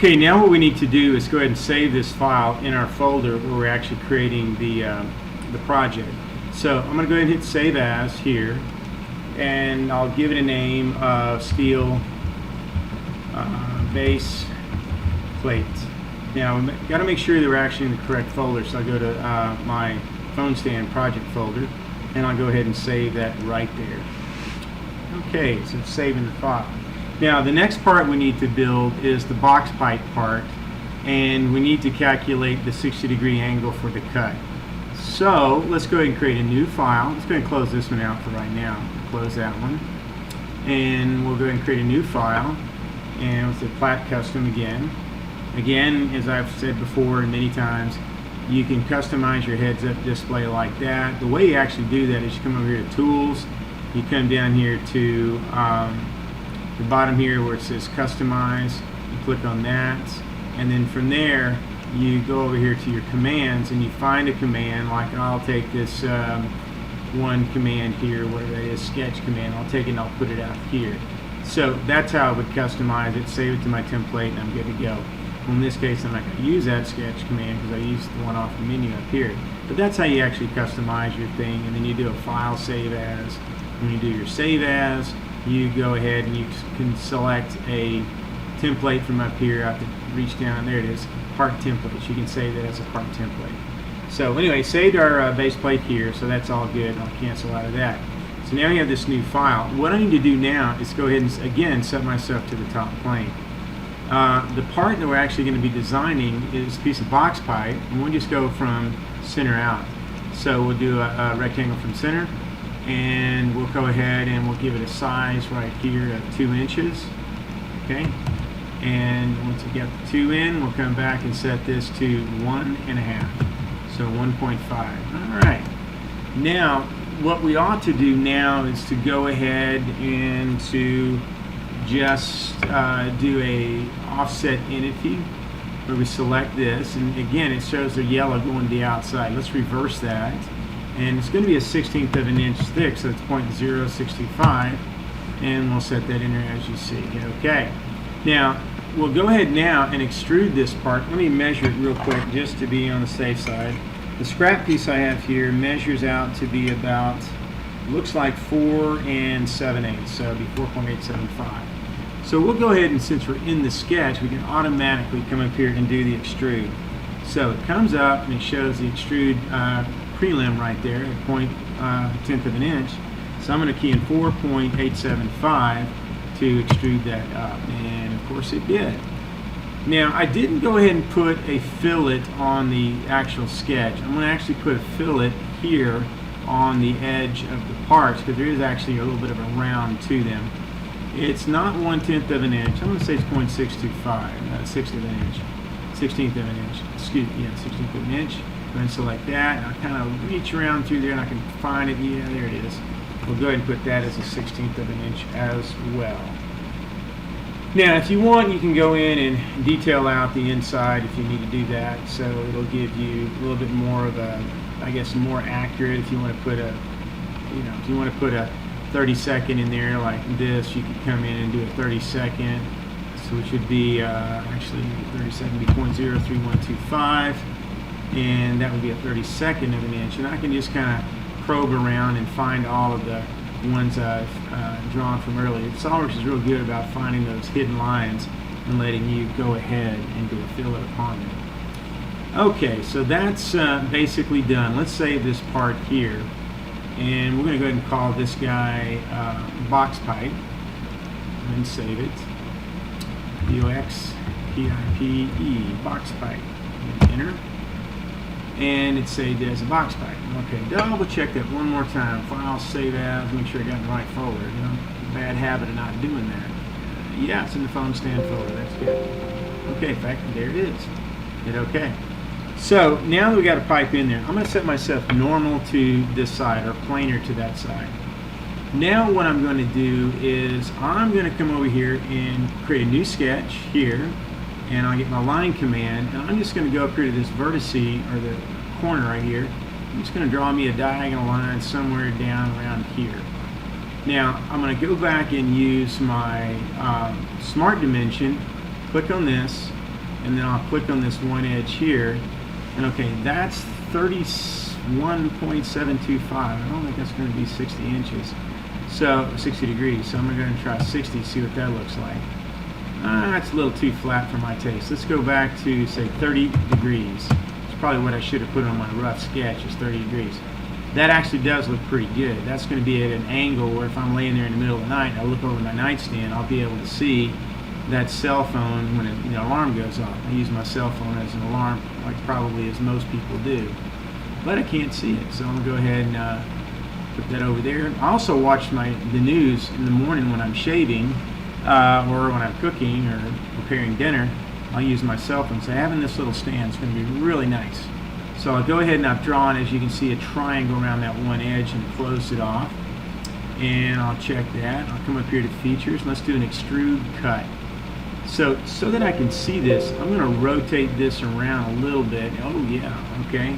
Okay, now what we need to do is go ahead and save this file in our folder where we're actually creating the project. So I'm going to go ahead and hit Save As here, and I'll give it a name of Steel Base Plate. Now we've got to make sure that we're actually in the correct folder, so I'll go to my phone stand project folder, and I'll go ahead and save that right there. Okay, so it's saving the file. Now the next part we need to build is the box pipe part, and we need to calculate the 60-degree angle for the cut. So let's go ahead and create a new file. Let's go ahead and close this one out for right now. Close that one, and we'll go ahead and create a new file, and let's say Plat Custom again. Again, as I've said before and many times, you can customize your heads-up display like that. The way you actually do that is you come over here to Tools, you come down here to the bottom here where it says Customize, you click on that, and then from there you go over here to your commands and you find a command. Like I'll take this one command here, whatever that is, sketch command. I'll take it and I'll put it out here. So that's how I would customize it, save it to my template, and I'm good to go. Well, in this case I'm not going to use that sketch command because I used the one off the menu up here. But that's how you actually customize your thing, and then you do a file save as. When you do your save as, you go ahead and you can select a template from up here. I have to reach down, there it is, part templates. You can save that as a part template. So anyway, saved our base plate here, so that's all good. I'll cancel out of that. So now we have this new file. What I need to do now is go ahead and again set myself to the top plane. The part that we're actually going to be designing is a piece of box pipe, and we'll just go from center out. So we'll do a rectangle from center, and we'll go ahead and we'll give it a size right here of 2 inches. Okay, and once we get the 2 in, we'll come back and set this to 1.5, so 1.5. All right, now what we ought to do now is to go ahead and to just do a offset entity where we select this, and again it shows the yellow going to the outside. Let's reverse that, and it's going to be a 1/16 of an inch thick, so it's 0.065, and we'll set that in there as you see. Okay, now we'll go ahead now and extrude this part. Let me measure it real quick just to be on the safe side. The scrap piece I have here measures out to be about, looks like 4 7/8, so it'll be 4.875. So we'll go ahead, and since we're in the sketch, we can automatically come up here and do the extrude. So it comes up and it shows the extrude prelim right there at 0.1 of an inch. So I'm going to key in 4.875 to extrude that up, and of course it did. Now I didn't go ahead and put a fillet on the actual sketch. I'm going to actually put a fillet here on the edge of the parts because there is actually a little bit of a round to them. It's not 1/10 of an inch. I'm going to say it's 0.625, 1/6 of an inch, 16th of an inch. Excuse me, yeah, 16th of an inch. Go ahead and select that. And I kind of reach around through there and I can find it. Yeah, there it is. We'll go ahead and put that as a 16th of an inch as well. Now, if you want, you can go in and detail out the inside if you need to do that. So it'll give you a little bit more of a, I guess, more accurate. If you want to put a, if you want to put a 30-second in there like this, you could come in and do a 30-second. So it should be actually 30-second be 0.03125, and that would be a 32nd of an inch. And I can just kind of probe around and find all of the ones I've drawn from earlier. SOLIDWORKS is real good about finding those hidden lines and letting you go ahead and do a fillet upon them. Okay, so that's basically done. Let's save this part here, and we're going to go ahead and call this guy box pipe, and then save it. BOXPIPE, box pipe. Enter. And it's saved as a box pipe. Okay, double check that one more time. File, save as, make sure I got in the right folder. Bad habit of not doing that. Yeah, it's in the phone stand folder. That's good. Okay, in fact, there it is. Hit OK. So now that we got a pipe in there, I'm going to set myself normal to this side or planar to that side. Now what I'm going to do is I'm going to come over here and create a new sketch here, and I'll get my line command, and I'm just going to go up here to this vertex or the corner right here. I'm just going to draw me a diagonal line somewhere down around here. Now I'm going to go back and use my smart dimension, click on this, and then I'll click on this one edge here, and okay, that's 31.725. I don't think that's going to be 60 inches, so 60 degrees. So I'm going to try 60, see what that looks like. That's a little too flat for my taste. Let's go back to, say, 30 degrees. It's probably what I should have put on my rough sketch, is 30 degrees. That actually does look pretty good. That's going to be at an angle where if I'm laying there in the middle of the night and I look over my nightstand, I'll be able to see that cell phone when the alarm goes off. I use my cell phone as an alarm, like probably as most people do. But I can't see it, so I'm going to go ahead and put that over there. I also watch the news in the morning when I'm shaving, or when I'm cooking or preparing dinner. I'll use my cell phone. So having this little stand is going to be really nice. So I'll go ahead and I've drawn, as you can see, a triangle around that one edge and close it off. And I'll check that. I'll come up here to features. Let's do an extrude cut. So that I can see this, I'm going to rotate this around a little bit. Oh yeah, okay.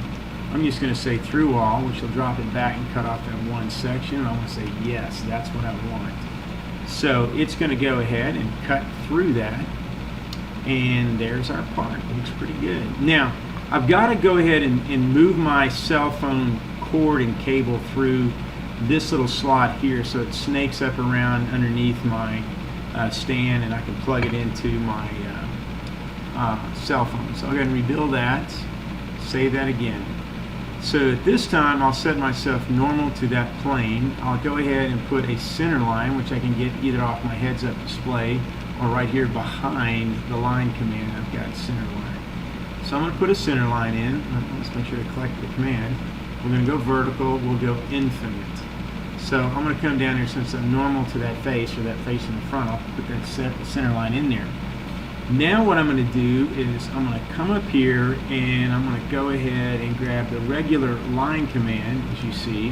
I'm just going to say through all, which will drop it back and cut off that one section. I'm going to say yes, that's what I want. So it's going to go ahead and cut through that, and there's our part. It looks pretty good. Now I've got to go ahead and move my cell phone cord and cable through this little slot here so it snakes up around underneath my stand, and I can plug it into my cell phone. So I'll go ahead and rebuild that, save that again. So at this time I'll set myself normal to that plane. I'll go ahead and put a center line, which I can get either off my heads-up display or right here behind the line command. I've got center line. So I'm going to put a center line in. Let's make sure to collect the command. We're going to go vertical. We'll go infinite. So I'm going to come down here, since I'm normal to that face, or that face in the front, I'll put that center line in there. Now what I'm going to do is I'm going to come up here and I'm going to go ahead and grab the regular line command, as you see.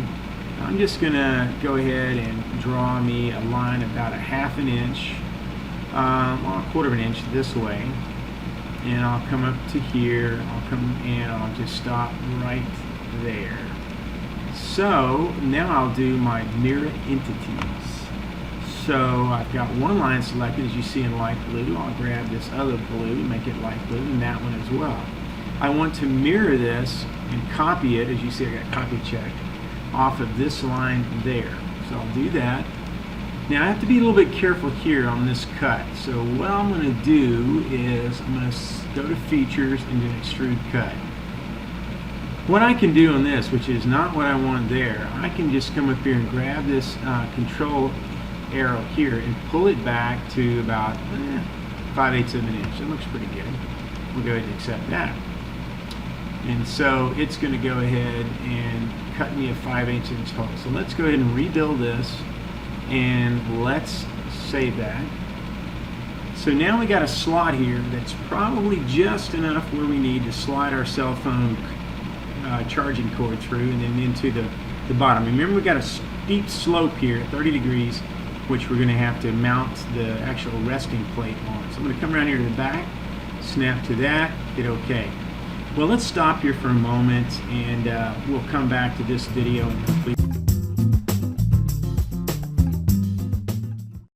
I'm just going to go ahead and draw me a line about a half an inch, or a quarter of an inch this way. And I'll come up to here, I'll come and I'll just stop right there. So now I'll do my mirror entities. So I've got one line selected, as you see in light blue. I'll grab this other blue, make it light blue, and that one as well. I want to mirror this and copy it, as you see I got copy checked, off of this line there. So I'll do that. Now I have to be a little bit careful here on this cut. So what I'm going to do is I'm going to go to features and do an extrude cut. What I can do on this, which is not what I want there, I can just come up here and grab this control arrow here and pull it back to about 5/8 of an inch. It looks pretty good. We'll go ahead and accept that. And so it's going to go ahead and cut me a 5/8 inch hole. So let's go ahead and rebuild this, and let's save that. So now we got a slot here that's probably just enough where we need to slide our cell phone charging cord through, and then into the bottom. Remember, we got a steep slope here at 30 degrees, which we're going to have to mount the actual resting plate on. So I'm going to come around here to the back, snap to that, hit OK. Well, let's stop here for a moment, and we'll come back to this video and complete